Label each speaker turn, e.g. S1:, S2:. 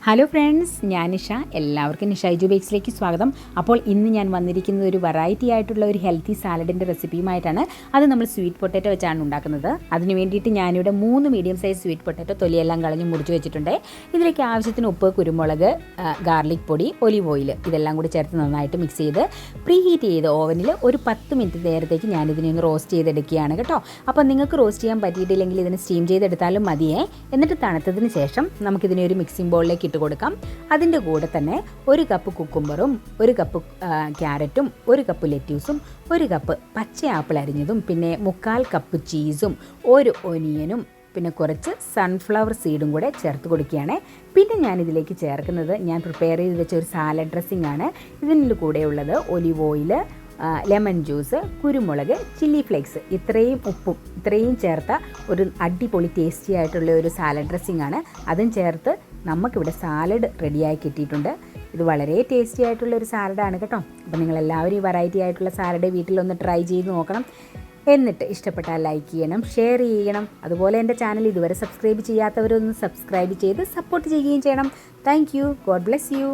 S1: Hello friends, ഞാൻ നിഷ. എല്ലാവർക്കും നിഷ ഇജു ബേക്സിലേക്ക് സ്വാഗതം. അപ്പോൾ ഇന്ന് ഞാൻ വന്നിരിക്കുന്നത് ഒരു വെറൈറ്റി ആയിട്ടുള്ള ഒരു ഹെൽത്തി സാലഡിൻ്റെ റെസിപ്പിയുമായിട്ടാണ്. അത് നമ്മൾ സ്വീറ്റ് പൊട്ടാറ്റോ വെച്ചാണ് ഉണ്ടാക്കുന്നത്. അതിന് വേണ്ടിയിട്ട് ഞാനിവിടെ 3 മീഡിയം സൈസ് സ്വീറ്റ് പൊട്ടാറ്റോ തൊലിയെല്ലാം കളഞ്ഞ് മുറിച്ച് വെച്ചിട്ടുണ്ട്. ഇതിലേക്ക് ആവശ്യത്തിന് ഉപ്പ്, കുരുമുളക്, ഗാർലിക് പൊടി, ഒലിവ് ഓയിൽ ഇതെല്ലാം കൂടി ചേർത്ത് നന്നായിട്ട് മിക്സ് ചെയ്ത് പ്രീ ഹീറ്റ് ചെയ്ത് ഓവനിൽ ഒരു 10 മിനിറ്റ് നേരത്തേക്ക് ഞാനിതിനെ ഒന്ന് റോസ്റ്റ് ചെയ്തെടുക്കുകയാണ് കേട്ടോ. അപ്പോൾ നിങ്ങൾക്ക് റോസ്റ്റ് ചെയ്യാൻ പറ്റിയിട്ടില്ലെങ്കിൽ ഇതിന് സ്റ്റീം ചെയ്തെടുത്താലും മതിയേ. എന്നിട്ട് തണുത്തതിന് ശേഷം നമുക്കിതിനെ ഒരു മിക്സിംഗ് ബൗളിലേക്ക് ഇട്ട് കൊടുക്കാം. അതിൻ്റെ കൂടെ തന്നെ 1 കപ്പ് കുക്കുംബറും 1 കപ്പ് ക്യാരറ്റും 1 കപ്പ് ലെറ്റ്യൂസും 1 കപ്പ് പച്ച ആപ്പിൾ അരിഞ്ഞതും പിന്നെ 1/4 കപ്പ് ചീസും 1 ഒനിയനും പിന്നെ കുറച്ച് സൺഫ്ലവർ സീഡും കൂടെ ചേർത്ത് കൊടുക്കുകയാണ്. പിന്നെ ഞാനിതിലേക്ക് ചേർക്കുന്നത് ഞാൻ പ്രിപ്പയർ ചെയ്ത് വെച്ച ഒരു സാലഡ് ഡ്രസ്സിംഗ് ആണ്. ഇതിൻ്റെ കൂടെയുള്ളത് ഒലിവ് ഓയിൽ, ലെമൺ ജ്യൂസ്, കുരുമുളക്, ചില്ലി ഫ്ലേക്സ്, ഇത്രയും ഉപ്പും ഇത്രയും ചേർത്ത ഒരു അടിപൊളി ടേസ്റ്റി ആയിട്ടുള്ള ഒരു സാലഡ് ഡ്രസ്സിംഗ് ആണ്. അതും ചേർത്ത് നമുക്കിവിടെ സാലഡ് റെഡിയായി കിട്ടിയിട്ടുണ്ട്. ഇത് വളരെ ടേസ്റ്റി ആയിട്ടുള്ള ഒരു സാലഡാണ് കേട്ടോ. അപ്പോൾ നിങ്ങളെല്ലാവരും ഈ വെറൈറ്റി ആയിട്ടുള്ള സാലഡ് വീട്ടിലൊന്ന് ട്രൈ ചെയ്ത് നോക്കണം. എന്നിട്ട് ഇഷ്ടപ്പെട്ടാൽ ലൈക്ക് ചെയ്യണം, ഷെയർ ചെയ്യണം. അതുപോലെ എൻ്റെ ചാനൽ ഇതുവരെ സബ്സ്ക്രൈബ് ചെയ്യാത്തവരൊന്ന് സബ്സ്ക്രൈബ് ചെയ്ത് സപ്പോർട്ട് ചെയ്യുകയും ചെയ്യണം. Thank you. God bless you.